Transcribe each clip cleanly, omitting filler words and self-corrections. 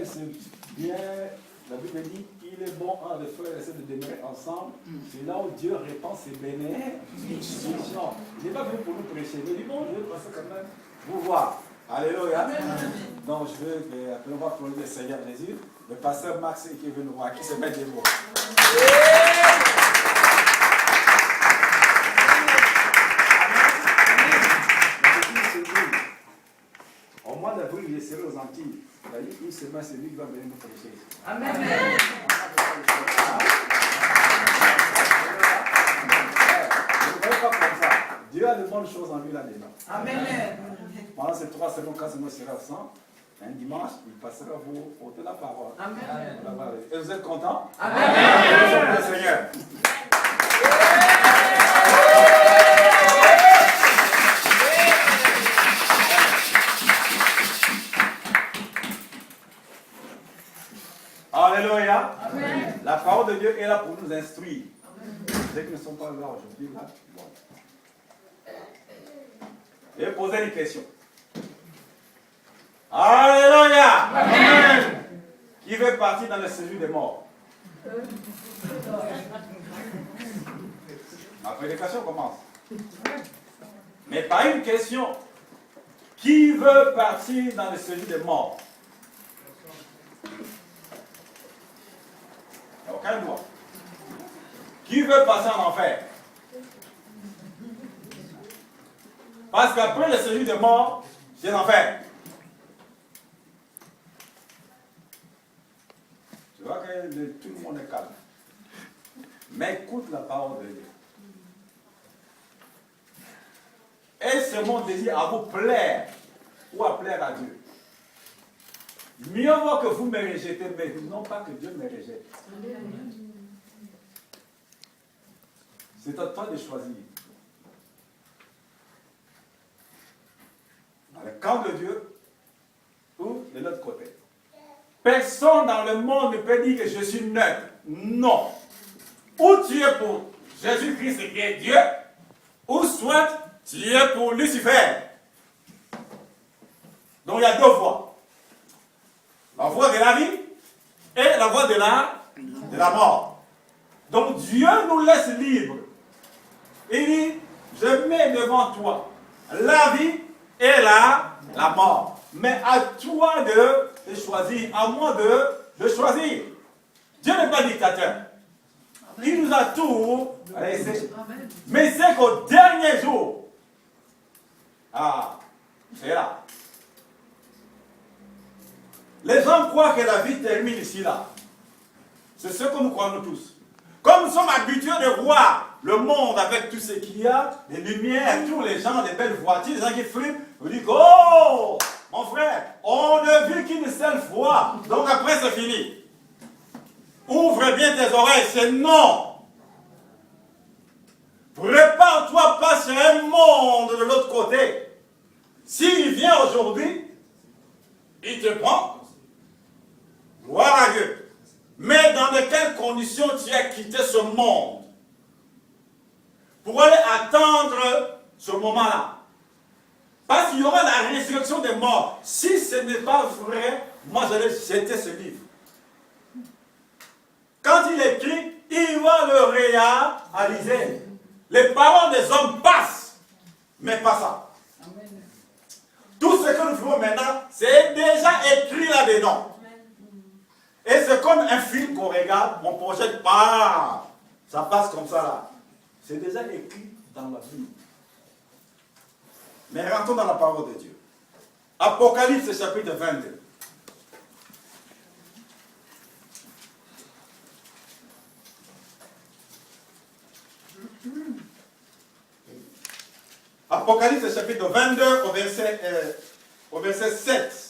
frères, c'est bien, la Bible dit, il est bon quand les frères essaient de demeurer ensemble. C'est là où Dieu répand ses bénédictions. Il n'est pas venu pour nous prêcher. Il dit, bon, je vais passer quand même vous voir. Alléluia. Donc, je veux que l'on va applaudir le Seigneur Jésus. Le pasteur Max qui est venu nous voir, qui se met des mots. Au mois d'avril, je serai aux Antilles. Il a dit une semaine, c'est lui qui va venir nous prêcher. Amen. Ne le voyez pas comme ça. Dieu a de bonnes choses en lui là-dedans. Amen. Pendant ces 3 semaines, quand il sera absent, un dimanche, il passera vous porter la parole. Amen. Et vous êtes contents? Amen. Le Seigneur. Alléluia. Amen. La parole de Dieu est là pour nous instruire. Ceux qui ne sont pas là aujourd'hui, là, bon. Je vais poser une question. Alléluia. Amen. Qui veut partir dans le séjour des morts? Ma prédication commence. Mais pas une question. Qui veut partir dans le séjour des morts? Il n'y a aucun droit. Qui veut passer en enfer? Parce qu'après le séjour des morts, c'est l'enfer. Tu vois que tout le monde est calme. Mais écoute la parole de Dieu. Est-ce mon désir à vous plaire ou à plaire à Dieu? Mieux vaut que vous me rejetez, mais non pas que Dieu me rejette. C'est à toi de choisir. Dans le camp de Dieu ou de l'autre côté. Personne dans le monde ne peut dire que je suis neutre. Non. Ou tu es pour Jésus-Christ qui est Dieu, ou soit tu es pour Lucifer. Donc il y a 2 voies. La voie de la vie et la voie de la mort. Donc Dieu nous laisse libres. Il dit, je mets devant toi la vie et la mort. Mais à toi de choisir, à moi de choisir. Dieu n'est pas dictateur. Il nous a tout laissé. Mais c'est qu'au dernier jour, c'est là. Les gens croient que la vie termine ici, là. C'est ce que nous croyons tous. Comme nous sommes habitués de voir le monde avec tout ce qu'il y a, les lumières, tous les gens, les belles voitures, les gens qui flippent, vous dites, oh, mon frère, on ne vit qu'une seule fois, donc après c'est fini. Ouvre bien tes oreilles, c'est non. Prépare-toi, pas sur un monde de l'autre côté. S'il vient aujourd'hui, il te prend. Gloire à Dieu. Mais dans de quelles conditions tu as quitté ce monde pour aller attendre ce moment-là? Parce qu'il y aura la résurrection des morts. Si ce n'est pas vrai, moi j'allais jeter ce livre. Quand il écrit, il va le réaliser. Les paroles des hommes passent, mais pas ça. Tout ce que nous faisons maintenant, c'est déjà écrit là-dedans. Et c'est comme un film qu'on regarde, on projette pas. Ça passe comme ça là. C'est déjà écrit dans la Bible. Mais rentrons dans la parole de Dieu. Apocalypse chapitre 22. Apocalypse chapitre 22 au verset 7.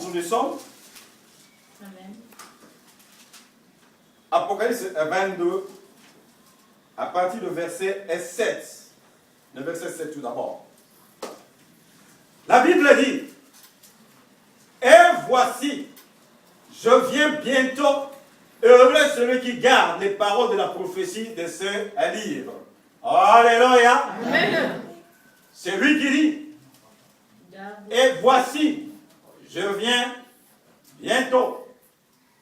Nous le sommes. Amen. Apocalypse 22, à partir du verset 7. Le verset 7 tout d'abord. La Bible dit, et voici, je viens bientôt. Heureux celui qui garde les paroles de la prophétie de ce livre. Alléluia. Amen. C'est lui qui dit. Et voici, je viens bientôt.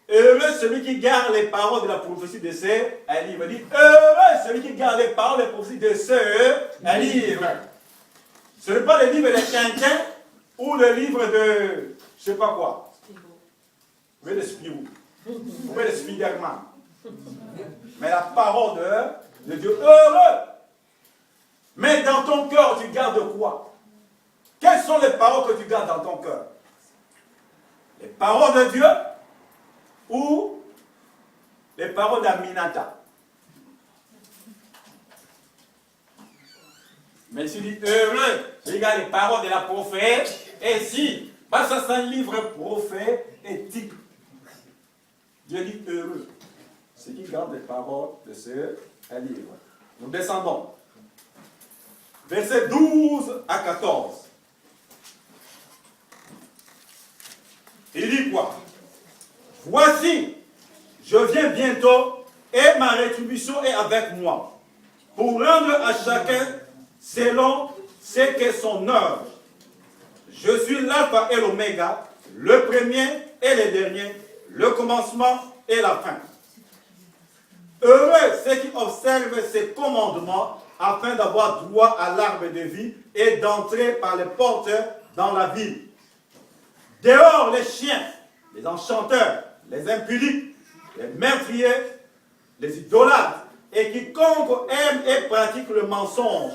Heureux celui qui garde les paroles de la prophétie de ce livre. Il dit, heureux celui qui garde les paroles de la prophétie de ce livre. Ce n'est pas le livre de Tintin ou le livre de, je ne sais pas quoi. Ou de Spirou. Ou de Spiderman. Mais la parole de Dieu, heureux. Mais dans ton cœur, tu gardes quoi? Quelles sont les paroles que tu gardes dans ton cœur? Les paroles de Dieu ou les paroles d'Aminata? Mais il dit heureux, il y a les paroles de la prophète, et si, parce que c'est un livre prophétique. Dieu dit heureux, ceux qui gardent les paroles de ce livre. Nous descendons. Versets 12 à 14. Il dit quoi? Voici, je viens bientôt, et ma rétribution est avec moi, pour rendre à chacun selon ce qu'est son œuvre. Je suis l'alpha et l'oméga, le premier et le dernier, le commencement et la fin. Heureux ceux qui observent ces commandements afin d'avoir droit à l'arbre de vie et d'entrer par les portes dans la ville. Dehors les chiens, les enchanteurs, les impudiques, les meurtriers, les idolâtres et quiconque aime et pratique le mensonge.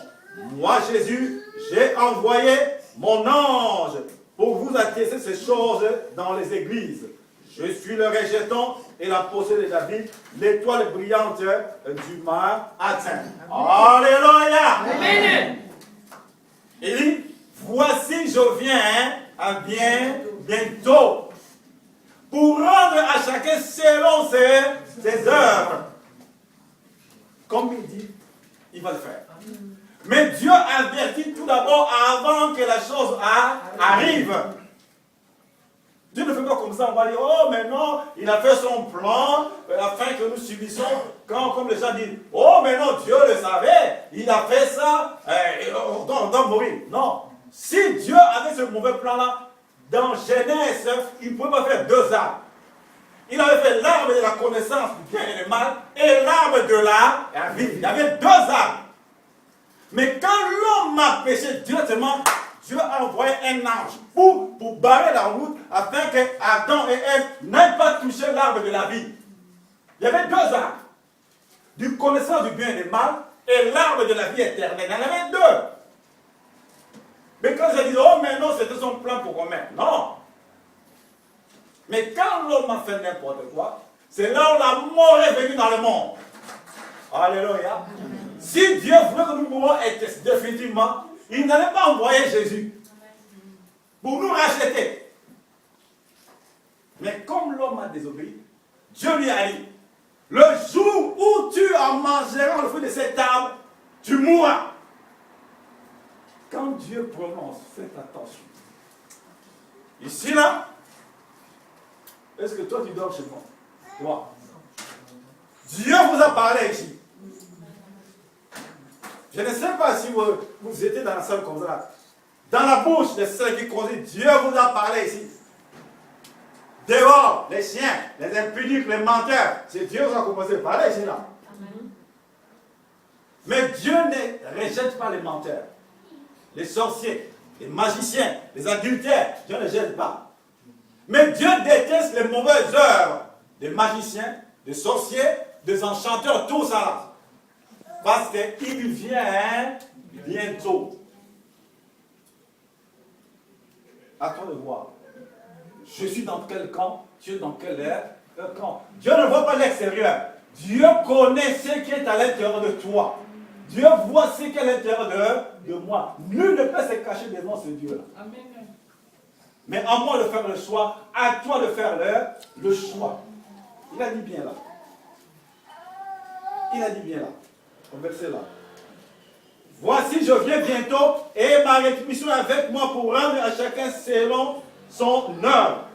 Moi, Jésus, j'ai envoyé mon ange pour vous attester ces choses dans les églises. Je suis le rejeton et la posée de David, l'étoile brillante du matin. Alléluia. Amen. Il dit, voici je viens à bientôt pour rendre à chacun selon ses œuvres. Comme il dit, il va le faire. Mais Dieu avertit tout d'abord avant que la chose arrive. Dieu ne fait pas comme ça, on va dire, oh mais non, il a fait son plan, afin que nous subissons, comme les gens disent, oh mais non, Dieu le savait, il a fait ça, on doit mourir. Non, si Dieu avait ce mauvais plan-là, dans Genèse, il ne pouvait pas faire deux arbres. Il avait fait l'arbre de la connaissance du bien et du mal, et l'arbre de la vie. Il y avait deux arbres. Mais quand l'homme a péché directement, Dieu a envoyé un ange pour barrer la route afin que Adam et Ève n'aient pas touché l'arbre de la vie. Il y avait deux arbres. Du connaissance du bien et du mal et l'arbre de la vie éternelle. Il y en avait deux. Mais quand je dis, oh mais non, c'était son plan pour qu'on meure. Non. Mais quand l'homme a fait n'importe quoi, c'est là où la mort est venue dans le monde. Alléluia. Si Dieu voulait que nous mourions définitivement, il n'allait pas envoyer Jésus pour nous racheter. Mais comme l'homme a désobéi, Dieu lui a dit, le jour où tu en mangeras le fruit de cet arbre, tu mourras. Quand Dieu prononce, faites attention. Ici, là, est-ce que toi tu dors chez moi? Toi. Dieu vous a parlé ici. Je ne sais pas si vous étiez dans la salle comme ça. Dans la bouche de ceux qui conduisent, Dieu vous a parlé ici. Dehors, les chiens, les impudiques, les menteurs. C'est Dieu qui a commencé à parler ici là. Mais Dieu ne rejette pas les menteurs, les sorciers, les magiciens, les adultères. Dieu ne les rejette pas. Mais Dieu déteste les mauvaises œuvres des magiciens, des sorciers, des enchanteurs, tout ça là. Parce qu'il vient bientôt. À toi de voir. Je suis dans quel camp? Tu es dans quel camp? Dieu ne voit pas l'extérieur. Dieu connaît ce qui est à l'intérieur de toi. Dieu voit ce qui est à l'intérieur de moi. Nul ne peut se cacher devant ce Dieu-là. Amen. Mais à moi de faire le choix, à toi de faire le choix. Il a dit bien là. Il a dit bien là. Au verset là. Voici, je viens bientôt et ma rétribution est avec moi pour rendre à chacun selon son œuvre.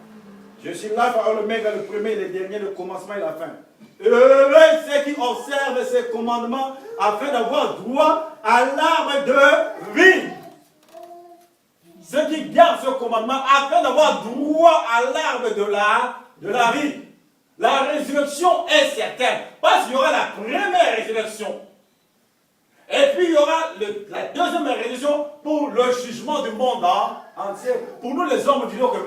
Je suis l'alpha et l'oméga, le premier, le dernier, le commencement et la fin. Heureux ceux qui observent ces commandements afin d'avoir droit à l'arbre de vie. Ceux qui gardent ce commandement afin d'avoir droit à l'arbre de la vie. La résurrection est certaine. Parce qu'il y aura la première résurrection. Et puis il y aura la deuxième résurrection pour le jugement du monde entier. Pour nous les hommes, disons que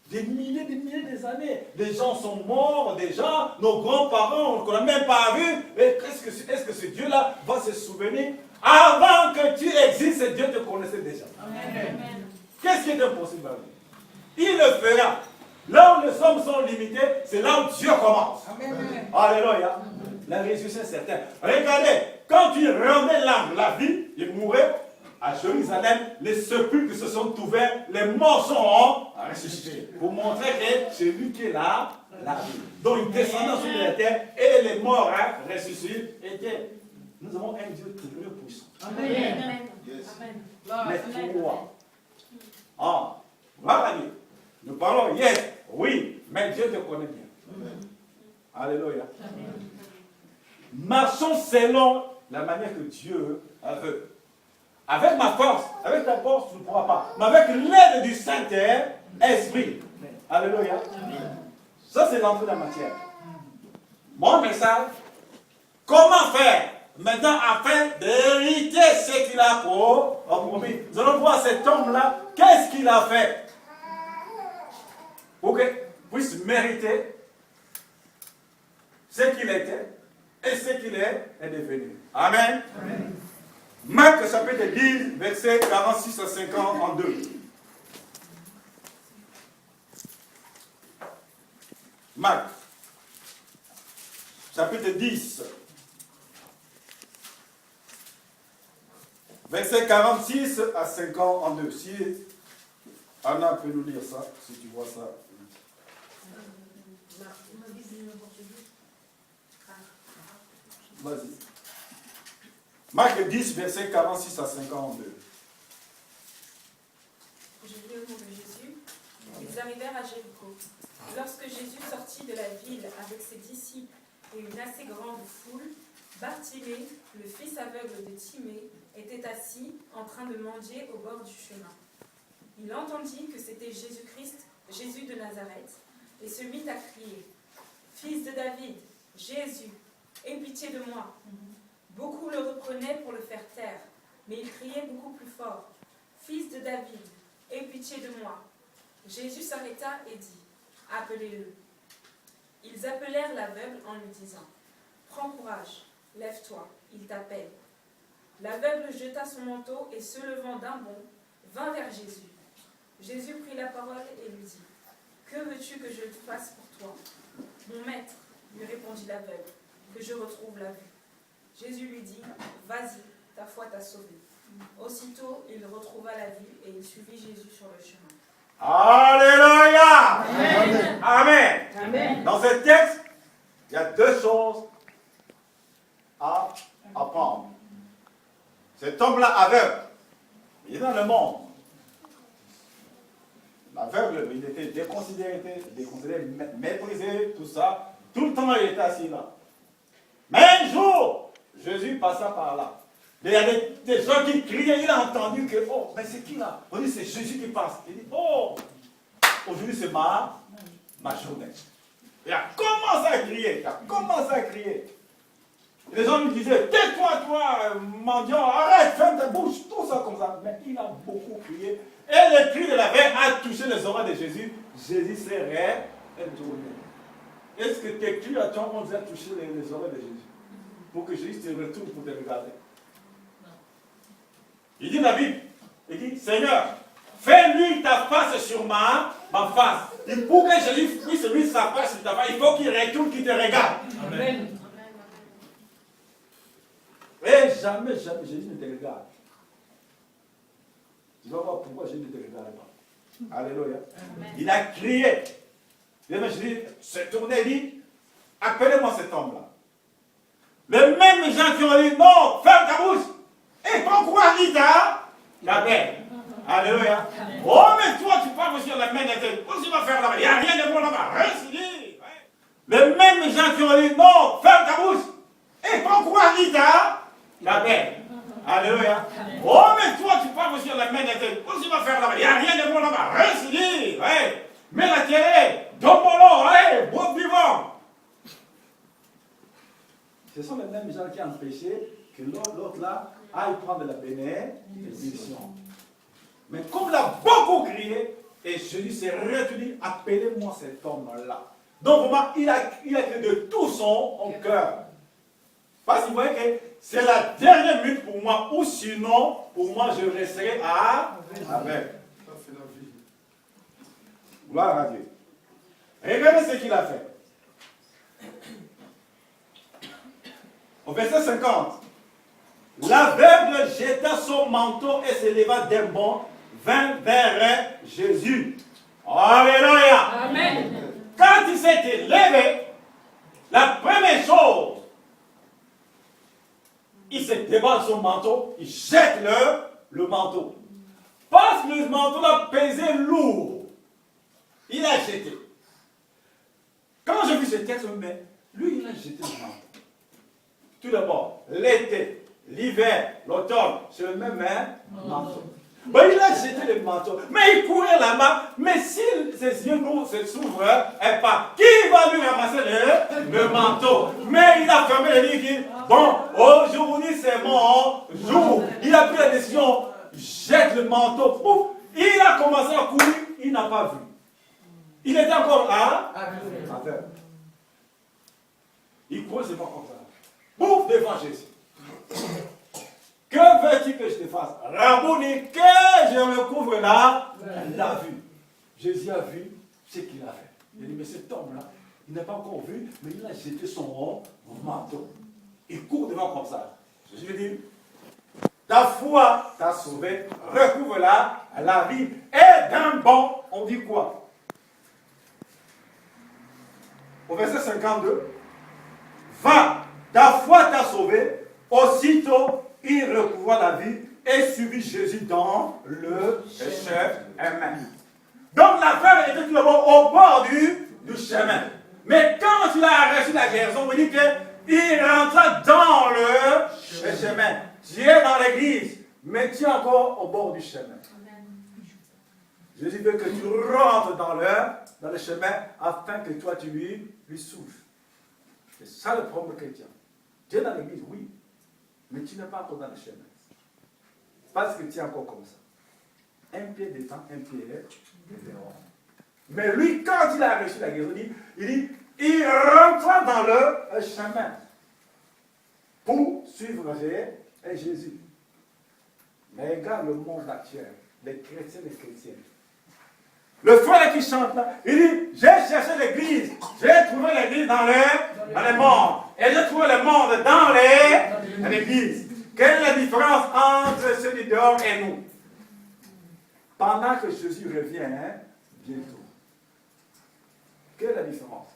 des milliers des années, les gens sont morts déjà, nos grands-parents, on n'a même pas vu. Et est-ce que ce Dieu-là va se souvenir? Avant que tu existes, ce Dieu te connaissait déjà. Amen. Qu'est-ce qui est impossible à lui? Il le fera. Là où les hommes sont limités, c'est là où Dieu commence. Amen. Alléluia. La résurrection est certaine. Regardez, quand il rendait l'âme, la vie, il mourait. À Jérusalem, les sépulcres se sont ouverts, les morts sont ressuscités. Pour montrer que c'est lui qui est là, la vie. Donc il descendait sur la terre et les morts ressuscités. Nous avons un Dieu très puissant. Amen. Yes. Amen. Mais toi, voilà. Nous parlons, yes, oui, mais Dieu te connaît bien. Amen. Alléluia. Amen. Marchons selon la manière que Dieu veut. Avec ma force, avec ta force, tu ne pourras pas. Mais avec l'aide du Saint-Esprit. Alléluia. Ça, c'est l'entrée de la matière. Mon message, comment faire maintenant afin d'hériter ce qu'il a promis. Nous allons voir cet homme-là, qu'est-ce qu'il a fait pour qu'il puisse mériter ce qu'il était et ce qu'il est devenu. Amen. Amen. Marc chapitre 10, versets 46 à 52. Marc chapitre 10, versets 46 à 52. Si Anna peut nous lire ça, si tu vois ça. Vas-y. Marc 10, verset 46 à 52. Je lis au nom de Jésus. Ils arrivèrent à Jéricho. Lorsque Jésus sortit de la ville avec ses disciples et une assez grande foule, Bartimée, le fils aveugle de Timée, était assis en train de mendier au bord du chemin. Il entendit que c'était Jésus-Christ, Jésus de Nazareth, et se mit à crier « Fils de David, Jésus, aie pitié de moi !» Beaucoup le reprenaient pour le faire taire, mais il criait beaucoup plus fort « Fils de David, aie pitié de moi !» Jésus s'arrêta et dit « Appelez-le ». Ils appelèrent l'aveugle en lui disant « Prends courage, lève-toi, il t'appelle ». L'aveugle jeta son manteau et se levant d'un bond, vint vers Jésus. Jésus prit la parole et lui dit « Que veux-tu que je fasse pour toi ?»« Mon maître, lui répondit l'aveugle, que je retrouve la vue. » Jésus lui dit « Vas-y, ta foi t'a sauvé. » Aussitôt, il retrouva la vue et il suivit Jésus sur le chemin. Alléluia! Amen. Amen. Amen. Dans ce texte, il y a deux choses à apprendre. Cet homme-là aveugle, il est dans le monde. L'aveugle, il était déconsidéré, méprisé, tout ça. Tout le temps, il était assis là. Mais un jour, Jésus passa par là. Il y a des gens qui criaient, il a entendu que, oh, mais c'est qui là? On dit, c'est Jésus qui passe. Il dit, oh, aujourd'hui c'est ma journée. Il a commencé à crier, Les gens lui disaient, tais-toi, toi, mendiant, arrête, ferme ta bouche, tout ça comme ça. Mais il a beaucoup crié. Et le cri de la veille a touché les oreilles de Jésus. Jésus s'est retourné. Est-ce que tes cris à toi ont déjà touché les oreilles de Jésus? Pour que Jésus te retourne pour te regarder. Il dit la Bible, il dit, Seigneur, fais-lui ta face sur ma face. Et pour que Jésus puisse lui sa face sur ta face, il faut qu'il retourne, qu'il te regarde. Amen. Et jamais Jésus ne te regarde. Tu vas voir pourquoi Jésus ne te regarde pas. Alléluia. Amen. Il a crié. Jésus s'est tourné et dit, appelez-moi cet homme-là. Les mêmes gens qui ont dit, non, ferme ta bouche. Et pourquoi il t'appelle? Alléluia. Oh, mais toi, tu parles sur la main de Dieu. Qu'est-ce que tu vas faire là-bas? Il n'y a rien de bon là-bas. Reste dit. Les mêmes gens qui ont dit non, ferme ta bouche. Et pourquoi dit la paix? Alléluia. Oh, mais toi, tu parles sur la main de Dieu. Qu'est-ce que tu vas faire là-bas? Il n'y a rien de bon là-bas. Reste dit. Mets la télé. Dombolo, beau vivant. Ce sont les mêmes gens qui ont empêché que l'autre là aille prendre la bénédiction. Mais comme il a beaucoup crié, et Jésus s'est retenu, appelez-moi cet homme-là. Donc vraiment, il a crié de tout son cœur. Parce qu'il voyait que c'est la dernière minute pour moi, ou sinon, pour moi, je resterai avec. Gloire à Dieu. Regardez ce qu'il a fait. Au verset 50. L'aveugle jeta son manteau et se leva d'un bond, vint vers Jésus. Alléluia. Amen. Quand il s'était levé, la première chose, il se déballe son manteau, il jette le manteau. Parce que le manteau a pesé lourd, il a jeté. Quand j'ai vu ce texte, mais lui, il a jeté le manteau. Tout d'abord, l'été, l'hiver, l'automne, c'est le même manteau. Ben, il a jeté le manteau, mais il courait là-bas. Mais si ses yeux s'ouvrent, et pas, qui va lui ramasser le manteau? Mais il a fermé les yeux, il dit, bon, aujourd'hui c'est mon jour. Il a pris la décision, jette le manteau, pouf, il a commencé à courir, il n'a pas vu. Il était encore à terre. Il courait seulement comme ça. Bouf, devant Jésus. Que veux-tu que je te fasse? Rabouni, que je me couvre là. Il a vu. Jésus a vu ce qu'il a fait. Il a dit, mais cet homme-là, il n'a pas encore vu, mais il a jeté son manteau. Il court devant comme ça. Jésus lui dit, ta foi t'a sauvé, recouvre-la la vie. Et d'un bond, on dit quoi? Au verset 52, va, ta foi t'a sauvé, aussitôt il recouvra la vie et suivit Jésus dans le chemin. Donc la femme était tout d'abord au bord du chemin. Mais quand il a reçu la guérison, on dit qu'il rentra dans le chemin. Tu es dans l'église, mais tu es encore au bord du chemin. Jésus veut que tu rentres dans le chemin afin que toi tu lui souffles. C'est ça le problème chrétien. Tu es dans l'église, oui, mais tu n'es pas encore dans le chemin. Parce que tu es encore comme ça. Un pied devant, un pied dehors. Mais lui, quand il a reçu la guérison, il rentra dans le chemin pour suivre Jésus. Mais regarde le monde actuel, les chrétiens, les chrétiennes. Le frère qui chante là, il dit, j'ai cherché l'église, j'ai trouvé l'église dans les mondes. Et j'ai trouvé le monde dans l'église. Quelle est la différence entre celui dehors et nous? Pendant que Jésus revient, bientôt. Quelle est la différence?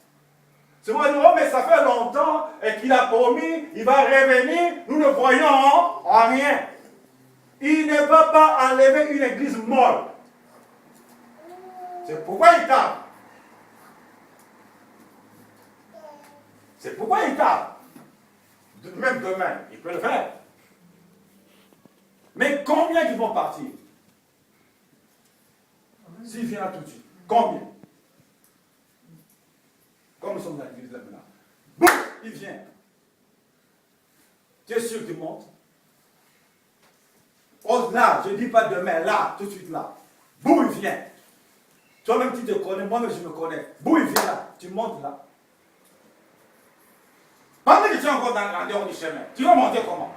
C'est moi, oh, mais ça fait longtemps et qu'il a promis, il va revenir, nous ne voyons en rien. Il ne va pas enlever une église morte. C'est pourquoi il tarde. C'est pourquoi il tarde. Même demain, il peut le faire. Mais combien qui vont partir? S'il vient là tout de suite, combien? Comme nous sommes dans l'église là maintenant. Boum, il vient. Tu es sûr qu'il monte? Oh là, je ne dis pas demain, là, tout de suite là. Boum, il vient. Toi-même tu te connais, moi-même je me connais. Boum, il vient là, tu montes là. Pendant que tu es encore en dehors du chemin, tu vas monter comment?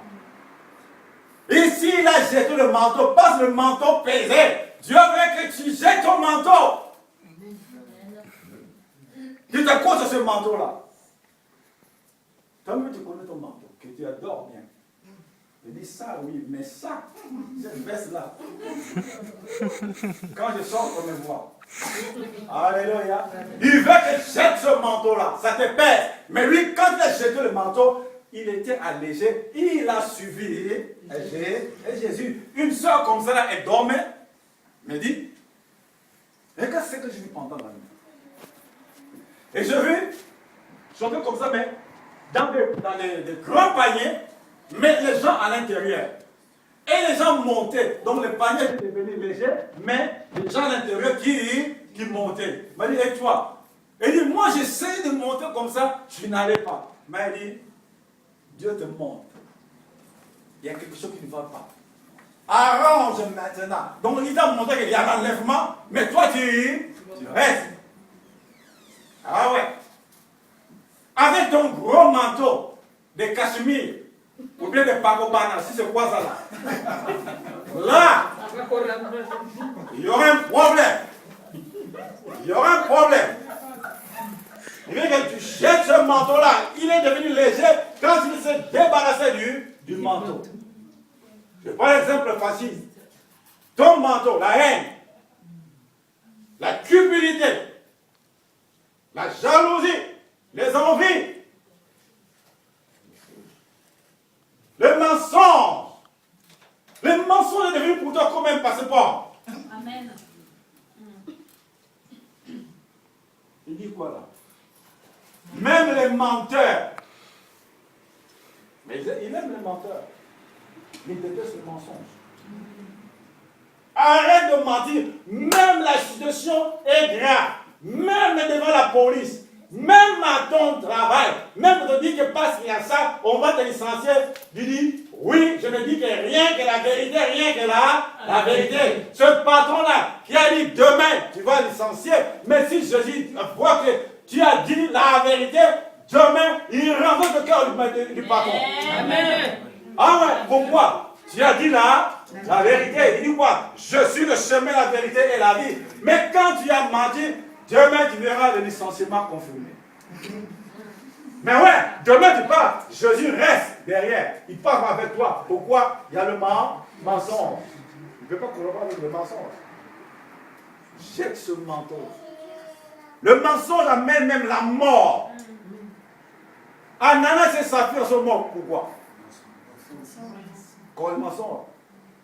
Ici, il a jeté le manteau, parce que le manteau pesait. Dieu veut que tu jettes ton manteau. Tu t'accroches à ce manteau-là. Toi-même tu connais ton manteau, que tu adores bien. Tu dis ça, oui, mais ça, cette veste-là. Quand je sors, on me voit. Alléluia. Il veut que tu jettes ce manteau-là, ça te pèse. Mais lui, quand il a jeté le manteau, il était allégé, il a suivi Jésus. Une soeur comme ça, là, elle dormait. me dit, et qu'est-ce que c'est que je vis pendant la nuit? Et je vis, chanter comme ça, mais dans des grands paniers, mais les gens à l'intérieur. Et les gens montaient, donc le panier était devenu léger, mais les gens à l'intérieur qui montaient. Il m'a dit, et toi? Il dit, moi j'essaie de monter comme ça, je n'allais pas. Mais il dit, Dieu te montre. Il y a quelque chose qui ne va pas. Arrange maintenant. Donc il t'a montré qu'il y a l'enlèvement, mais toi tu restes. Ah ouais. Avec ton gros manteau de cachemire, ou bien de pagobana, si c'est quoi ça là? Là, il y aura un problème. Il y aura un problème. Il veut que tu jettes ce manteau-là. Il est devenu léger quand il s'est débarrassé du manteau. Je prends l'exemple facile. Ton manteau, la haine, la cupidité, la jalousie, les envies, le mensonge. Le mensonge est devenu pour toi comme un passeport. Amen. Il dit quoi là? Même les menteurs. Mais il aime les menteurs. Il déteste le mensonge. Arrête de mentir. Même la situation est grave. Même devant la police. Même à ton travail. Même quand on te dit que parce qu'il y a ça, on va te licencier. Tu dis, oui, je ne dis que rien que la vérité, rien que la vérité. Ce patron-là qui a dit demain, tu vas licencier. Mais si Jésus voit que tu as dit la vérité, demain, il rentre le cœur du patron. Amen. Ah ouais, pourquoi? Tu as dit la vérité. Il dit quoi? Je suis le chemin, la vérité et la vie. Mais quand tu as menti, demain tu verras le licenciement confirmé. Mais ouais, demain tu pars, Jésus reste derrière. Il part avec toi. Pourquoi? Il y a le mensonge. Il ne peut pas collaborer avec le mensonge. Jette ce manteau. Le mensonge amène même la mort. Ananas et Saphir sont morts. Pourquoi? Quand le mensonge.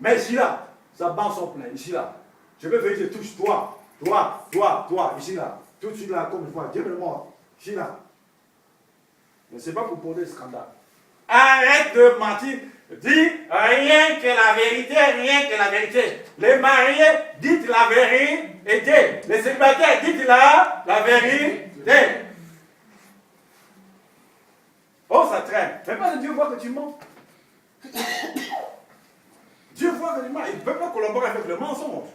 Mais ici là, sa banque sont pleines. Ici là, je vais venir te toucher toi, ici là. Tout de suite là, comme je vois, Dieu me montre. Ici là. Mais ce n'est pas pour poser le scandale. Arrête de mentir. Dis rien que la vérité, rien que la vérité. Les mariés, dites la vérité. Les célibataires, dites la vérité. Oh, ça traîne. Mais pas que Dieu voit que tu mens. Dieu voit que tu mens. Il ne peut pas collaborer avec le mensonge.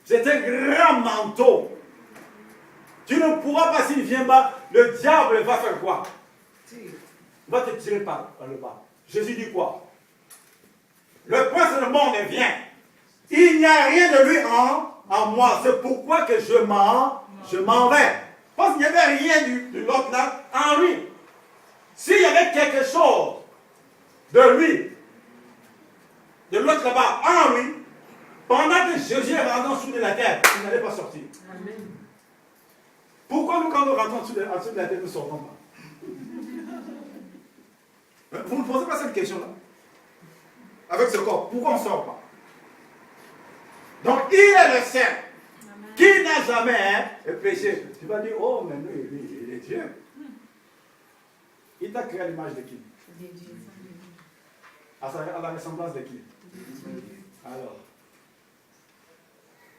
C'est un grand manteau. Tu ne pourras pas, s'il vient bas, le diable va faire quoi? Il va te tirer par le bas. Jésus dit quoi? Le prince du monde vient. Il n'y a rien de lui en moi. C'est pourquoi que je m'en vais. Parce qu'il n'y avait rien de l'autre là en lui. S'il y avait quelque chose de lui, de l'autre là-bas en lui, pendant que Jésus est rentré en dessous de la terre, il n'allait pas sortir. Amen. Pourquoi nous, quand nous rentrons en dessous de la terre, nous ne sortons pas? Vous ne posez pas cette question-là? Avec ce corps, pourquoi on ne sort pas? Donc, il est le Saint qui n'a jamais péché. Tu vas dire, oh, mais lui, il est Dieu. Il t'a créé à l'image de qui? À la ressemblance de qui? Alors,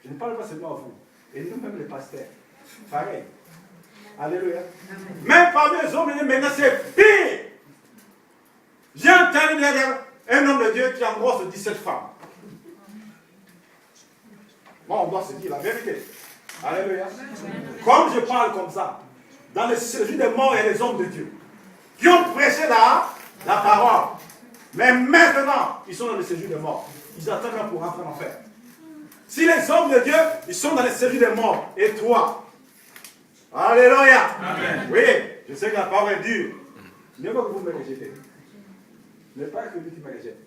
je ne parle pas seulement à vous, et nous-mêmes les pasteurs. Pareil. Alléluia. Même parmi les hommes, maintenant c'est pire. J'ai entendu un homme de Dieu qui engrosse 17 femmes. Bon, on doit se dire la vérité. Alléluia. Comme je parle comme ça, dans le séjour des morts et les hommes de Dieu, qui ont prêché la parole. Mais maintenant, ils sont dans le séjour des morts. Ils attendent pour rentrer en enfer. Si les hommes de Dieu, ils sont dans le séjour des morts, et toi, alléluia. Amen. Oui, je sais que la parole est dure. Ne pas que vous me rejetez. Ne pas que lui qui me rejette.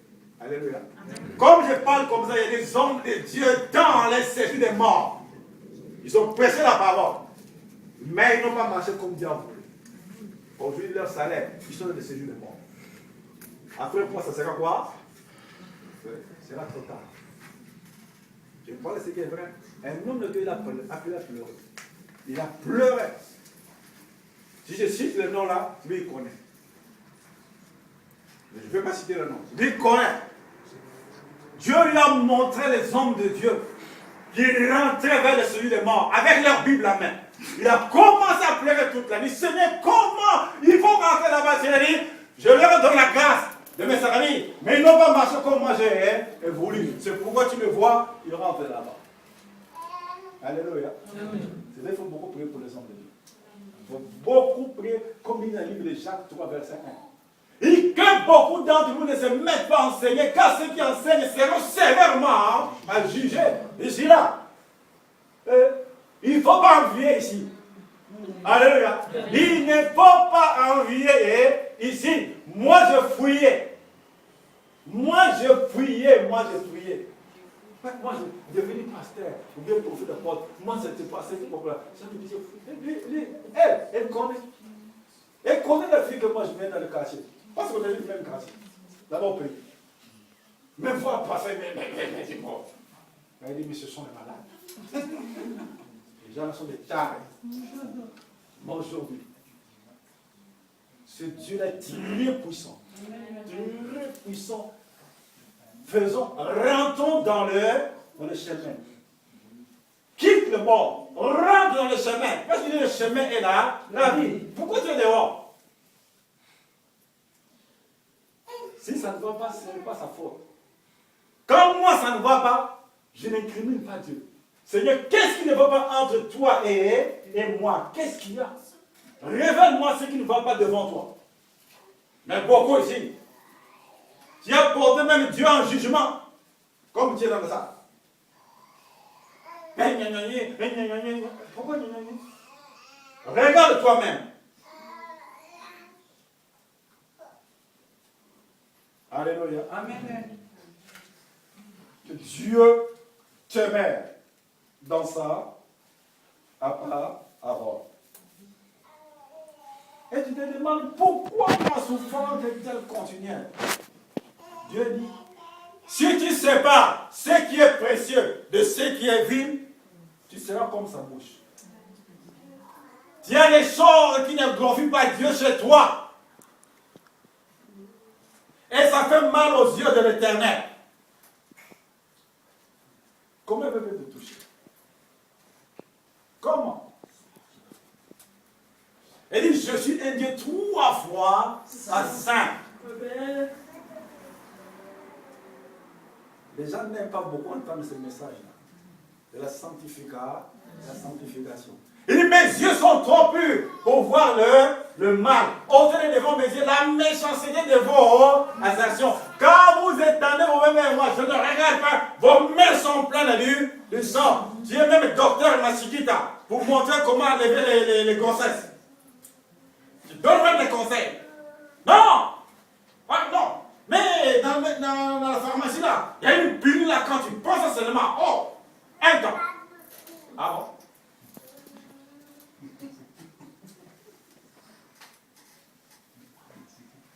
Alléluia. Amen. Comme je parle comme ça, il y a des hommes de Dieu dans les séjours des morts. Ils ont prêché la parole. Mais ils n'ont pas marché comme Dieu a voulu. Aujourd'hui, leur salaire, ils sont dans les séjours des morts. Après, pour ça sera quoi? C'est là trop tard. Je parle de ce qui est vrai. Un homme de Dieu, il a appelé à pleurer. Il a pleuré. Si je cite le nom là, lui il connaît. Mais je ne vais pas citer le nom. Lui il connaît. Dieu lui a montré les hommes de Dieu qui rentraient vers le celui des morts avec leur Bible à main. Il a commencé à pleurer toute la nuit. Seigneur, comment il faut rentrer là-bas? Il a dit, je leur donne la grâce de mes amis, mais ils n'ont pas marché comme moi j'ai voulu. C'est pourquoi tu le vois, ils rentrent là-bas. Alléluia. Il faut beaucoup prier pour les hommes de Dieu. Il faut beaucoup prier, comme il y a le livre de Jacques 3, verset 1. Et que beaucoup d'entre vous ne se mettent pas à enseigner, car ceux qui enseignent seront sévèrement à juger. Ici, là. Il ne faut pas envier ici. Alléluia. Il ne faut pas envier ici. Moi, je fouillais. Moi, je priais. Moi, je devenais pasteur, ou bien prophète de porte. Moi, c'était pas ça qui m'a fait. Ça me disait, elle connaît. Elle connaît la fille que moi je mets dans le quartier. Parce qu'on est le même quartier. Là-bas au pays. Même fois passer, mais c'est mort. Elle dit, mais ce sont les malades. Les gens sont des tarés. Mais aujourd'hui, ce Dieu-là est très puissant. Très puissant. Rentrons dans le chemin. Quitte le mort. Rentre dans le chemin. Parce que le chemin est là, la vie. Pourquoi tu es dehors? Si ça ne va pas, ce n'est pas sa faute. Quand moi ça ne va pas, je n'incrimine pas Dieu. Seigneur, qu'est-ce qui ne va pas entre toi et moi? Qu'est-ce qu'il y a? Révèle-moi ce qui ne va pas devant toi. Mais beaucoup ici, tu as porté même Dieu en jugement, comme tu es dans ça. Pourquoi? Regarde toi-même. Alléluia. Amen. Que Dieu te met dans sa parole. Et tu te demandes pourquoi ma souffrance est-elle continuelle? Dieu dit, si tu sépares ce qui est précieux de ce qui est vil, tu seras comme sa bouche. Tu as des choses qui ne glorifient pas Dieu chez toi. Et ça fait mal aux yeux de l'Éternel. Comment elle peut te toucher? Comment? Elle dit, je suis un Dieu 3 fois saint. Les gens n'aiment pas beaucoup entendre ce message-là. De la sanctification. Il dit, mes yeux sont trop purs pour voir le mal. Ôtez devant mes yeux la méchanceté de vos actions. Quand vous étendez vos mains vers moi, je ne regarde pas. Vos mains sont pleines du sang. Tu es même docteur Machikita pour montrer comment enlever les grossesses. Tu donnes même des conseils. Non! Ah, non! Mais dans la pharmacie là, il y a une pilule là quand tu penses seulement. Oh! Un temps. Ah bon?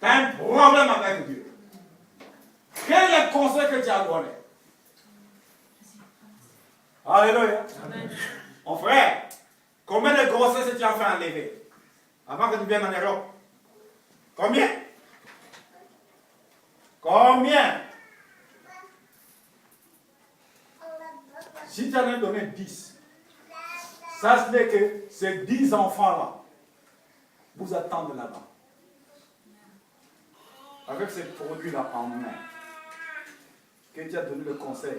Tu as un problème avec Dieu. Quel est le conseil que tu as donné? Alléluia. Amen. Mon frère, combien de grossesses tu as fait enlever avant que tu viennes en Europe? Combien? Combien? Si tu en as donné 10, sache que ces 10 enfants-là vous attendent là-bas. Avec ces produits-là en main, que tu as donné le conseil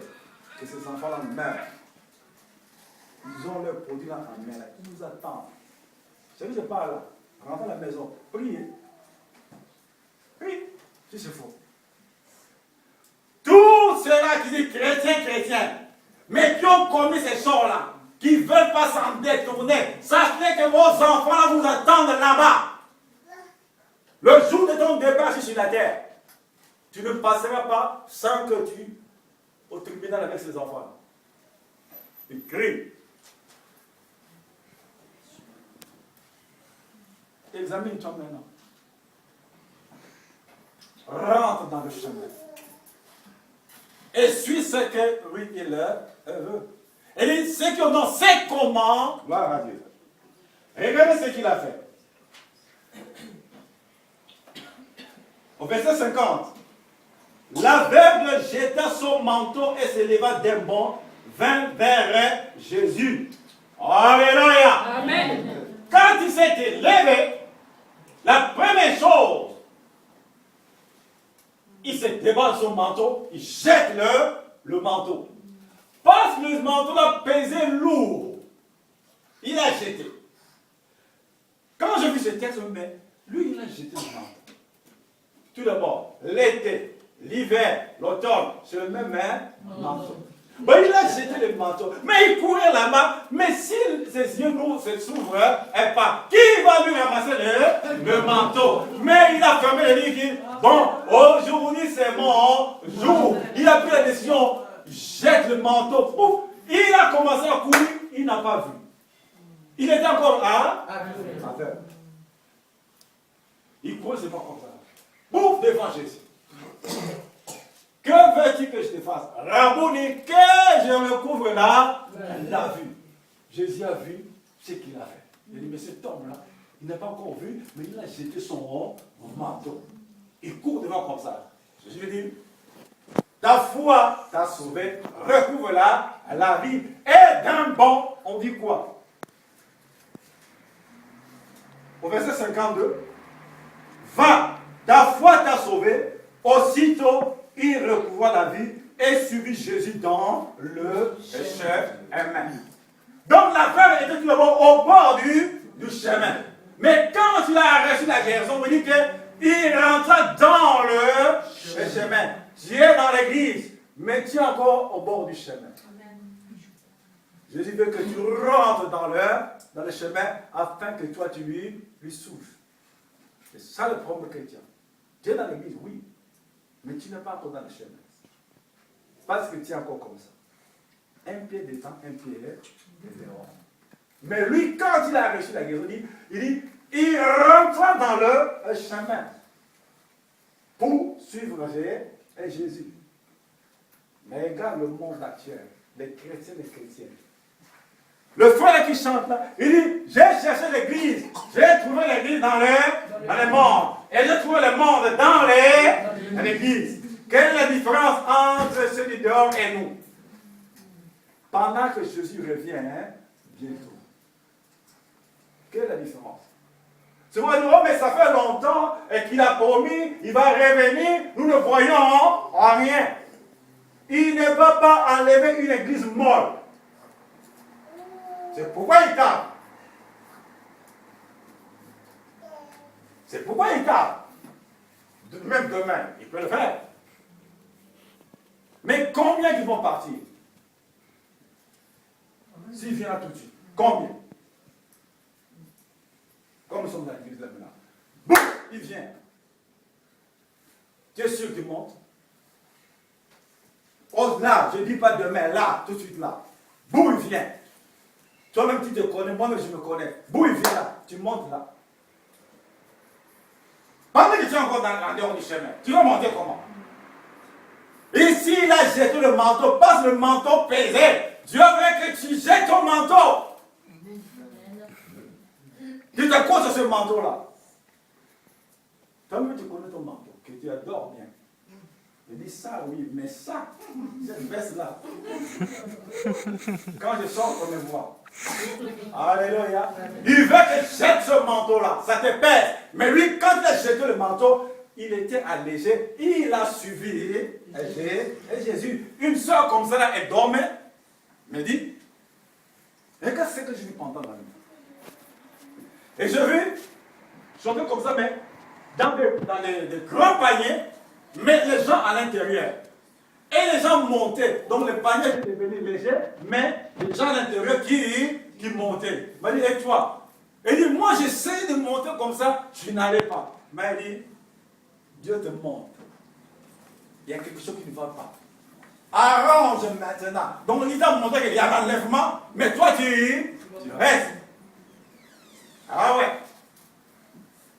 que ces enfants-là meurent. Ils ont leurs produits-là en main, là. Ils nous attendent. C'est que je parle là. Rentrez à la maison, priez. Prie, si c'est faux. Tous ceux-là qui disent chrétiens, mais qui ont commis ces choses-là, qui ne veulent pas s'en détourner, sachez que vos enfants-là vous attendent là-bas. Le jour de ton départ sur la terre, tu ne passeras pas sans que tu au tribunal avec ces enfants-là. Ils crient. Examine-toi maintenant. Rentre dans le chemin. et suis ce que lui, il veut. Il dit, ceux qui ont ses commandes, gloire à Dieu. Regardez ce qu'il a fait. Au verset 50. L'aveugle jeta son manteau et se leva d'un bond, vint vers Jésus. Alléluia. Amen. Quand il s'était levé, la première chose, il se déballe son manteau, il jette le manteau. Parce que le manteau a pesé lourd, il a jeté. Quand je vis ce texte, mais lui, il a jeté le manteau. Tout d'abord, l'été, l'hiver, l'automne, c'est le même manteau. Ben, il a jeté le manteau, mais il courait là-bas, mais si ses yeux s'ouvrent, et pas, qui va lui ramasser le manteau? Mais il a fermé les livres, bon, aujourd'hui c'est mon jour. Il a pris la décision, jette le manteau, pouf, il a commencé à courir, il n'a pas vu. Il était encore à faire. Il courait, c'est pas comme ça. Pouf, devant Jésus. Que veux-tu que je te fasse? Rabouni, que je me couvre là, la vue. Jésus a vu ce qu'il a fait. Il a dit, mais cet homme-là, il n'a pas encore vu, mais il a jeté son manteau. Il court devant comme ça. Jésus lui dit, ta foi t'a sauvé, recouvre-la la vie. Et d'un bond, on dit quoi? Au verset 52, va, ta foi t'a sauvé, aussitôt il recouvra la vie et suivit Jésus dans le chemin. Donc la femme était tout d'abord au bord du chemin. Mais quand il a reçu la guérison, on dit qu'il rentra dans le chemin. Tu es dans l'église, mais tu es encore au bord du chemin. Jésus veut que tu rentres dans le chemin afin que toi tu lui souffles. C'est ça le problème chrétien. Tu es dans l'église, oui. Mais tu n'es pas encore dans le chemin. Parce que tu es encore comme ça. Un pied dedans, un pied dehors. Mais lui, quand il a reçu la guérison, il rentra dans le chemin pour suivre Jésus. Mais regarde le monde actuel, les chrétiens, les chrétiennes. Le frère qui chante là, il dit, j'ai cherché l'église, j'ai trouvé l'église dans le monde. Et j'ai trouvé le monde dans l'église. Quelle est la différence entre ceux du dehors et nous? Pendant que Jésus revient, bientôt. Quelle est la différence? C'est vrai, oh, mais ça fait longtemps et qu'il a promis, il va revenir, nous ne voyons en rien. Il ne va pas enlever une église molle. C'est pourquoi il tape. C'est pourquoi il tape. Même demain, il peut le faire. Mais combien qui vont partir? S'il vient là tout de suite, combien? Comme nous sommes dans l'église là maintenant. Boum, il vient. Tu es sûr qu'il monte? Oh là, je ne dis pas demain, là, tout de suite là. Boum, il vient. Toi-même tu te connais, moi-même je me connais. Boum, il vient là, tu montes là. Pendant que tu es encore dans le dehors du chemin, tu vas monter comment? Ici, il a jeté le manteau, parce que le manteau pesait. Dieu veut que tu jettes ton manteau. Tu t'accroches sur ce manteau-là. Toi-même, tu connais ton manteau, que tu adores bien. Je dis ça, oui, mais ça, cette veste-là, quand je sors, on me voit. Alléluia. Il veut que tu jettes ce manteau-là, ça te pèse. Mais lui, quand il a jeté le manteau, il était allégé, il a suivi Jésus. Une soeur comme ça, là, elle dormait, me dit, regarde ce que je vis pendant la nuit. Et je vis, chanter comme ça, mais dans des grands paniers, mais les gens à l'intérieur. Et les gens montaient. Donc le panier était devenu léger, mais les gens à l'intérieur qui montaient. Il m'a dit, et toi? Il dit, moi j'essaie de monter comme ça, je n'allais pas. Mais il dit, Dieu te montre. Il y a quelque chose qui ne va pas. Arrange maintenant. Donc il t'a montré qu'il y a un enlèvement, mais toi tu restes. Ah ouais.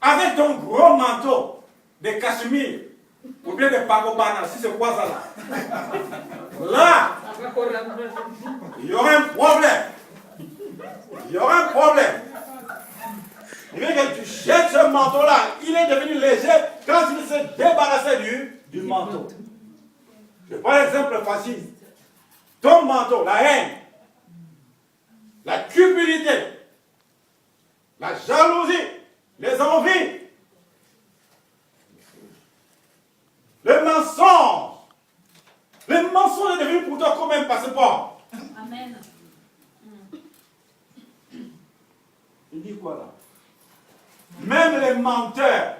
Avec ton gros manteau de cachemire, ou bien des pagobana, si c'est quoi ça là? Là, il y aura un problème. Il y aura un problème. Il veut que tu jettes ce manteau-là. Il est devenu léger quand il s'est débarrassé du manteau. Je prends l'exemple facile. Ton manteau, la haine, la cupidité, la jalousie, les envies, le mensonge. Le mensonge est devenu pour toi comme un passeport. Amen. Il dit quoi là? Même les menteurs.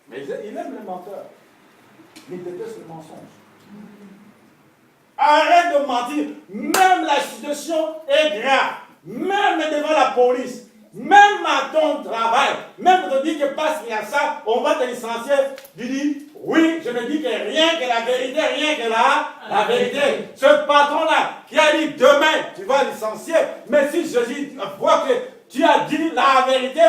Mais il aime les menteurs. Il déteste le mensonge. Arrête de mentir. Même la situation est grave. Même devant la police. Même à ton travail. Même te dire que passe il y a ça, on va te licencier. Tu dis, oui, je ne dis que rien que la vérité, rien que la vérité. Ce patron-là qui a dit demain, tu vas licencier. Mais si Jésus voit que tu as dit la vérité,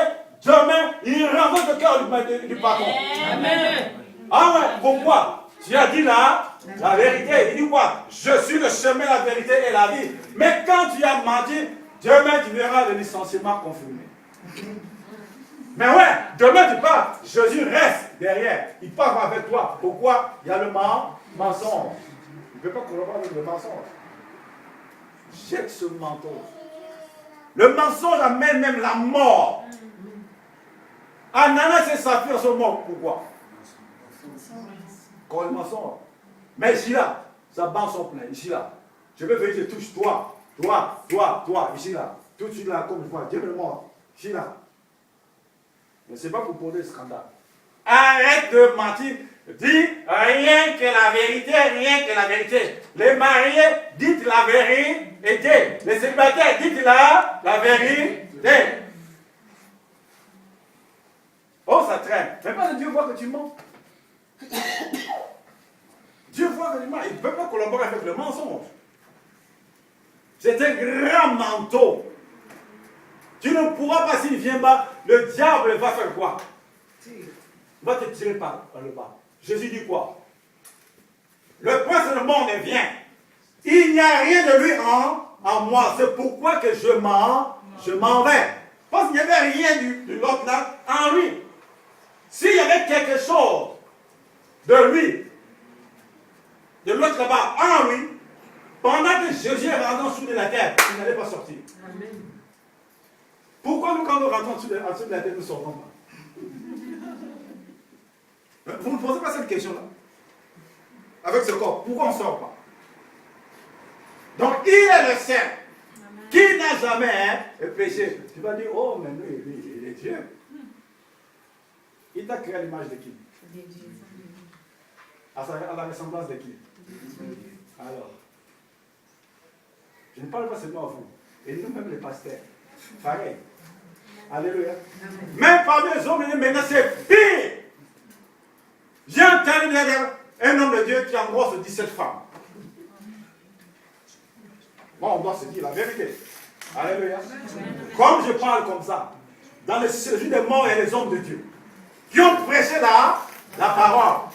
demain, il renvoie le cœur du patron. Amen. Ah ouais, pourquoi? Tu as dit la vérité. Il dit quoi? Je suis le chemin, la vérité et la vie. Mais quand tu as menti, demain tu verras le licenciement confirmé. Mais ouais, demain tu pars, Jésus reste derrière. Il part avec toi. Pourquoi? Il y a le mensonge. Il ne peut pas collaborer avec le mensonge. Jette ce manteau. Le mensonge amène même la mort. Ananas et Saphir sont morts. Pourquoi? Quand le mensonge. Mais ici là, sa banque sont pleines. Ici là, je vais venir, je touche toi, ici là. Tout de suite là, comme je vois, Dieu me mort. Ici là. Mais ce n'est pas pour poser le scandale. Arrête de mentir. Dis rien que la vérité, rien que la vérité. Les mariés, dites la vérité. Les célibataires, dites la vérité. Oh, ça traîne. Mais pas que Dieu voit que tu mens. Dieu voit que tu mens. Il ne peut pas collaborer avec le mensonge. C'est un grand manteau. Tu ne pourras pas, s'il ne vient pas, le diable va faire quoi? Il va te tirer par le bas. Jésus dit quoi? Le prince du monde vient. Il n'y a rien de lui en moi. C'est pourquoi que je m'en vais. Parce qu'il n'y avait rien de l'autre là en lui. S'il y avait quelque chose de lui, de l'autre là-bas en lui, pendant que Jésus est rentré en dessous de la terre, il n'allait pas sortir. Amen. Pourquoi nous, quand nous rentrons en dessous de la terre, nous ne sortons pas? Vous ne posez pas cette question-là. Avec ce corps, pourquoi on ne sort pas? Donc, il est le Saint qui n'a jamais péché. Tu vas dire, oh, mais lui, il est Dieu. Il t'a créé à l'image de qui? À la ressemblance de qui? Alors, je ne parle pas seulement à vous. Et nous-mêmes, les pasteurs. Pareil. Alléluia. Même parmi les hommes, maintenant, c'est pire. J'ai entendu un homme de Dieu qui engrosse 17 femmes. Bon, on doit se dire la vérité. Alléluia. Comme je parle comme ça, dans le séjour des morts, il y a les hommes de Dieu qui ont prêché la parole.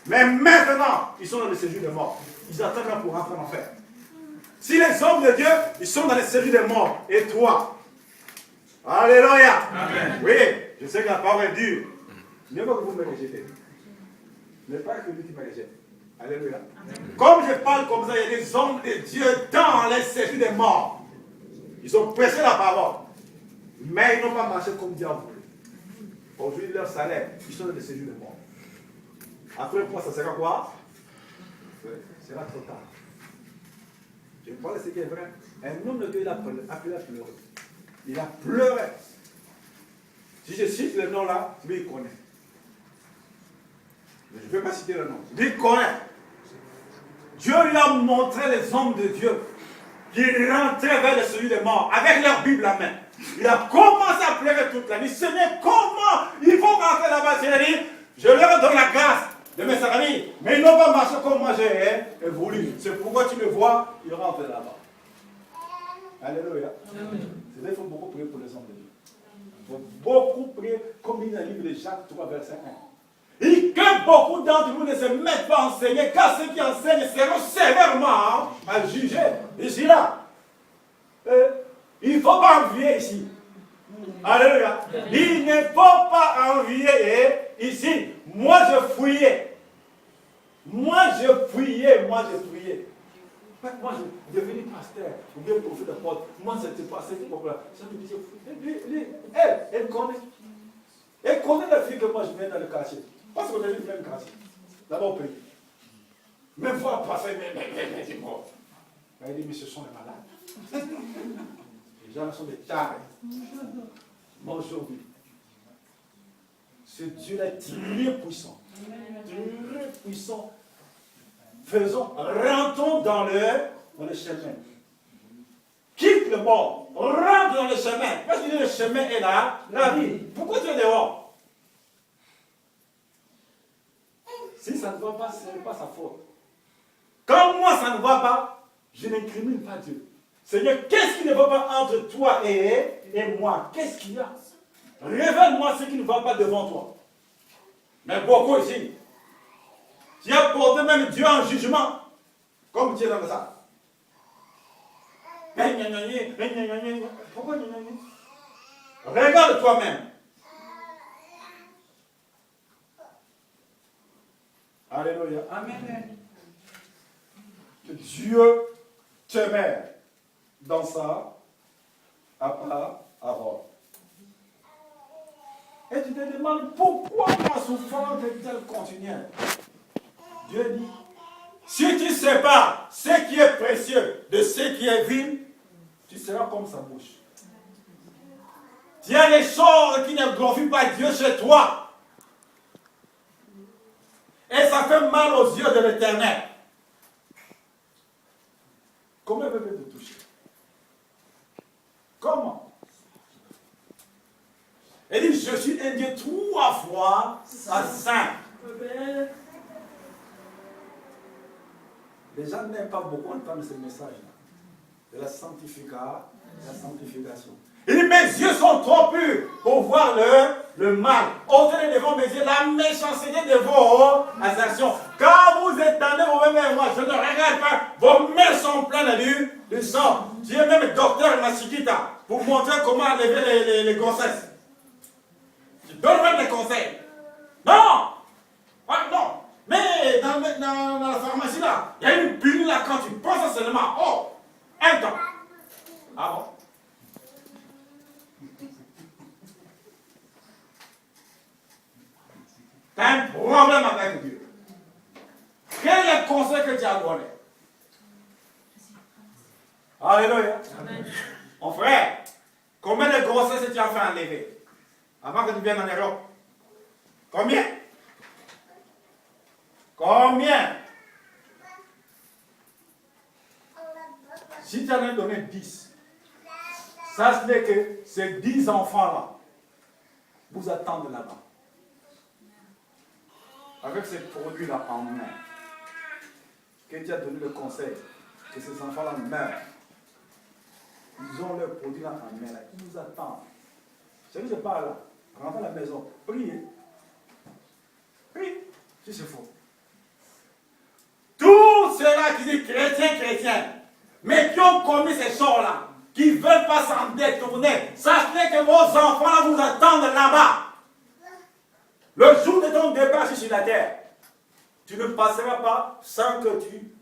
Mais maintenant, ils sont dans le séjour des morts. Ils attendent pour rentrer en enfer. Si les hommes de Dieu, ils sont dans le séjour des morts, et toi? Alléluia. Amen. Oui, je sais que la parole est dure. Mieux pas que vous me rejetez. Mais pas que lui qui me rejette. Alléluia. Amen. Comme je parle comme ça, il y a des hommes de Dieu dans les séjours des morts. Ils ont prêché la parole. Mais ils n'ont pas marché comme Dieu a voulu. Aujourd'hui, leur salaire, ils sont dans les séjours des morts. Après quoi, ça sera quoi? Ce sera trop tard. Je parle de ce qui est vrai. Un homme de Dieu, il a appelé à pleurer. Il a pleuré. Si je cite le nom là, lui il connaît. Mais je ne vais pas citer le nom. Lui il connaît. Dieu lui a montré les hommes de Dieu qui rentraient vers le séjour des morts avec leur Bible à main. Il a commencé à pleurer toute la nuit. Seigneur, comment il faut rentrer là-bas? Je leur donne la grâce de mes amis. Mais ils n'ont pas marché comme moi j'ai voulu. C'est pourquoi tu le vois, ils rentrent là-bas. Alléluia. Il faut beaucoup prier pour les hommes de Dieu. Il faut beaucoup prier comme il dit dans le livre de Jacques 3, verset 1. Il dit que beaucoup d'entre vous ne se mettent pas à enseigner, car ceux qui enseignent seront sévèrement à juger. Ici, là. Il ne faut pas envier ici. Alléluia. Il ne faut pas envier ici. Moi, je fouillais. Moi, je priais. Moi, je devenais pasteur, ou bien prophète de porte. Moi, c'était pas là. Ça me disait, elle connaît. Elle connaît la fille que moi, je viens dans le quartier. Parce qu'on est du même quartier. Là-bas au pays. Même fois passer, mais c'est bon. Elle dit, mais ce sont les malades. Les gens sont des tarés. Moi, aujourd'hui, ce Dieu-là est très puissant. Très puissant. Rentrons dans le chemin. Quitte le mort. Rentre dans le chemin. Parce que le chemin est là, la vie. Pourquoi tu es dehors? Si ça ne va pas, ce n'est pas sa faute. Quand moi ça ne va pas, je n'incrimine pas Dieu. Seigneur, qu'est-ce qui ne va pas entre toi et moi? Qu'est-ce qu'il y a? Révèle-moi ce qui ne va pas devant toi. Mais beaucoup ici, tu as porté même Dieu en jugement, comme tu es dans le sac. Pourquoi? Regarde toi-même. Alléluia. Amen. Que Dieu te met dans sa parole. Et tu te demandes pourquoi ma souffrance est-elle continuelle? Dieu dit, si tu sépares ce qui est précieux de ce qui est vil, tu seras comme sa bouche. Il y a des choses qui ne glorifient pas Dieu chez toi. Et ça fait mal aux yeux de l'Éternel. Comment veut te toucher? Comment? Il dit, je suis un Dieu 3 fois saint. Les gens n'aiment pas beaucoup entendre ce message-là. De la sanctification. Il dit, mes yeux sont trop purs pour voir le mal. Ôtez devant mes yeux la méchanceté de vos actions. Quand vous étendez vos mains vers moi, je ne regarde pas. Vos mains sont pleines de sang. Tu es même docteur Machikita pour montrer comment enlever les grossesses. Tu donnes même des conseils. Non! Ah, non! Mais dans la pharmacie là, il y a une pilule là quand tu penses seulement. Oh! Un temps. Ah bon? Tu as un problème avec Dieu. Quel est le conseil que tu as donné? Alléluia. Amen. Mon frère, combien de grossesses tu as fait enlever avant que tu viennes en Europe? Combien? Combien? Si tu en as donné 10, sache que ces 10 enfants-là vous attendent là-bas. Avec ces produits-là en main, que tu as donné le conseil que ces enfants-là meurent. Ils ont leurs produits-là en main, là. Ils nous attendent. C'est que je parle là. Rentre à la maison, priez. Prie, si c'est faux. Tous ceux-là qui disent chrétiens, mais qui ont commis ces choses-là, qui ne veulent pas s'en détourner, sachez que vos enfants-là vous attendent là-bas. Le jour de ton départ sur la terre, tu ne passeras pas sans que tu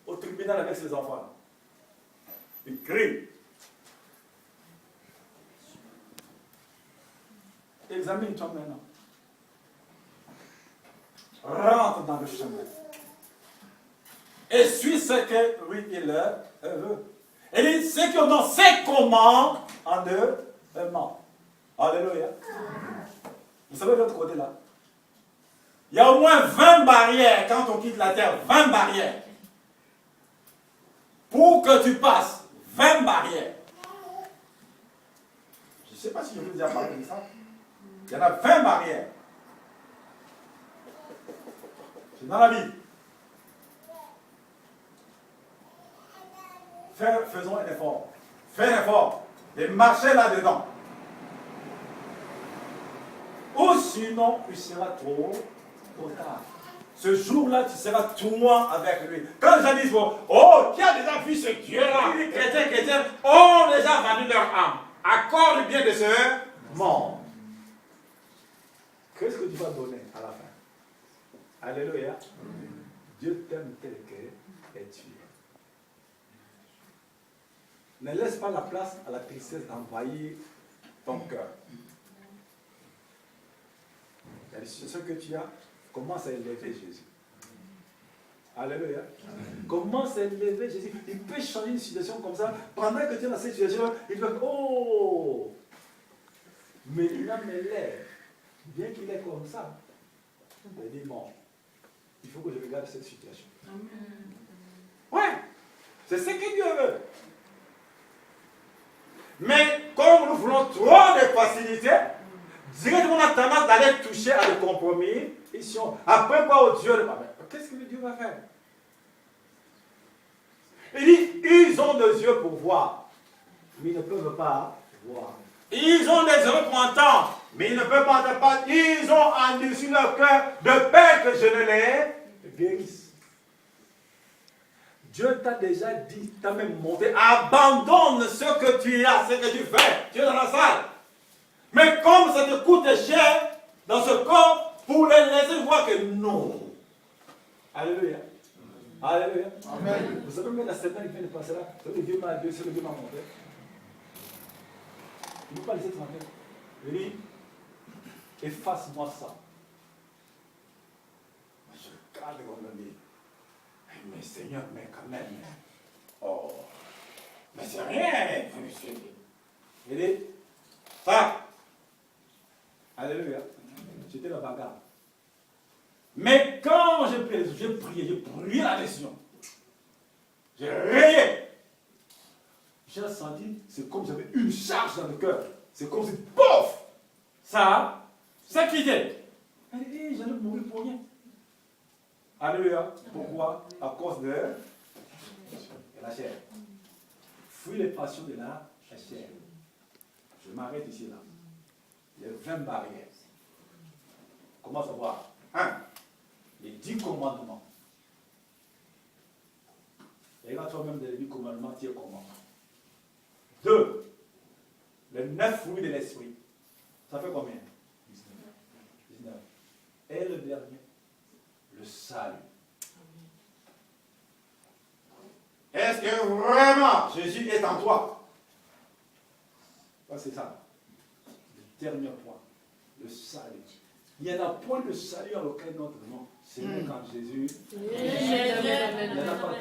au tribunal avec ces enfants-là. Ils crient. Examine-toi maintenant. Rentre dans le chemin. Et suis ce que lui il veut. Et dit, ceux qui ont dans ses commandes en eux ment. Alléluia. Vous savez de l'autre côté là, il y a au moins 20 barrières quand on quitte la terre. 20 barrières. Pour que tu passes, 20 barrières. Je ne sais pas si je vous ai déjà parlé de ça. Il y en a 20 barrières. C'est dans la vie. Faisons un effort. Fais un effort. Et marchez là-dedans. Ou sinon, il sera trop trop tard. Ce jour-là, tu seras toi avec lui. Quand les gens disent, oh, qui a déjà vu ce Dieu-là? Les chrétiens ont déjà vendu leur âme. Accorde bien de ce monde. Qu'est-ce que tu vas donner à la fin? Alléluia. Dieu t'aime tel que et tu es. Ne laisse pas la place à la tristesse d'envahir ton cœur. Il y a des situations que tu as, commence à élever Jésus. Alléluia. Commence à élever Jésus. Il peut changer une situation comme ça. Pendant que tu es dans cette situation, il peut dire, oh, mais l'âme élève, bien qu'il est comme ça, il dit, bon, il faut que je regarde cette situation. Ouais, c'est ce que Dieu veut. Mais comme nous voulons trop de facilité, directement on a tendance d'aller toucher à des compromis. Ici, après quoi, oh Dieu, qu'est-ce que Dieu va faire? Il dit, ils ont des yeux pour voir, mais ils ne peuvent pas voir. Ils ont des oreilles pour entendre, mais ils ne peuvent pas entendre. Ils ont endurci leur cœur de peur que je ne les guérisse. Dieu t'a déjà dit, t'a même montré, abandonne ce que tu as, ce que tu fais. Tu es dans la salle. Mais comme ça te coûte cher dans ce corps, pour les laisser voir que non. Alléluia. Alléluia. Amen. Vous savez, même la semaine qui vient de passer là, c'est le Dieu m'a montré. Il ne peut pas laisser tranquille. Il dit, efface-moi ça. Je regarde comme on dit. Mais Seigneur, mais quand même. Oh. Mais c'est rien. Il dit, ça. Alléluia. J'étais dans la bagarre. Mais quand j'ai prié la décision. J'ai rayé. J'ai senti, c'est comme si j'avais une charge dans le cœur. C'est comme si, pouf, ça quitté. Elle dit, j'allais mourir pour rien. Alléluia. Pourquoi? À cause de la chair. Fuis les passions de la chair. Je m'arrête ici là. Il y a 20 barrières. Comment savoir? 1. Les 10 commandements. Et là, toi-même, dans les 10 commandements, tu es comment? 2. Les 9 fruits de l'esprit. Ça fait combien? 19. Et le dernier? Le salut. Est-ce que vraiment Jésus est en toi? C'est ça. Le dernier point. Le salut. Il n'y en a point de salut en aucun autre nom. C'est quand Jésus. Il n'y en a pas.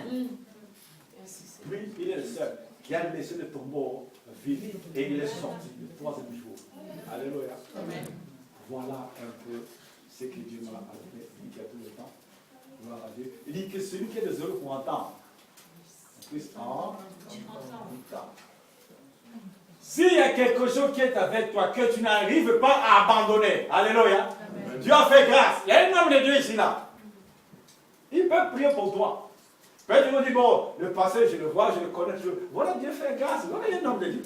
Lui, il est le seul qui a laissé le tombeau vide et il est sorti le 3e jour. Alléluia. Amen. Voilà un peu ce que Dieu m'a appris. Il dit qu'il y a tout le temps. Gloire à Dieu. Il dit que celui qui est des heureux pour entendre, puisse entendre. S'il y a quelque chose qui est avec toi que tu n'arrives pas à abandonner, alléluia, amen. Dieu a fait grâce. Il y a un homme de Dieu ici là. Il peut prier pour toi. Peut-être qu'il me dit, bon, le passé, je le vois, je le connais. Voilà, Dieu fait grâce. Voilà, il y a un homme de Dieu.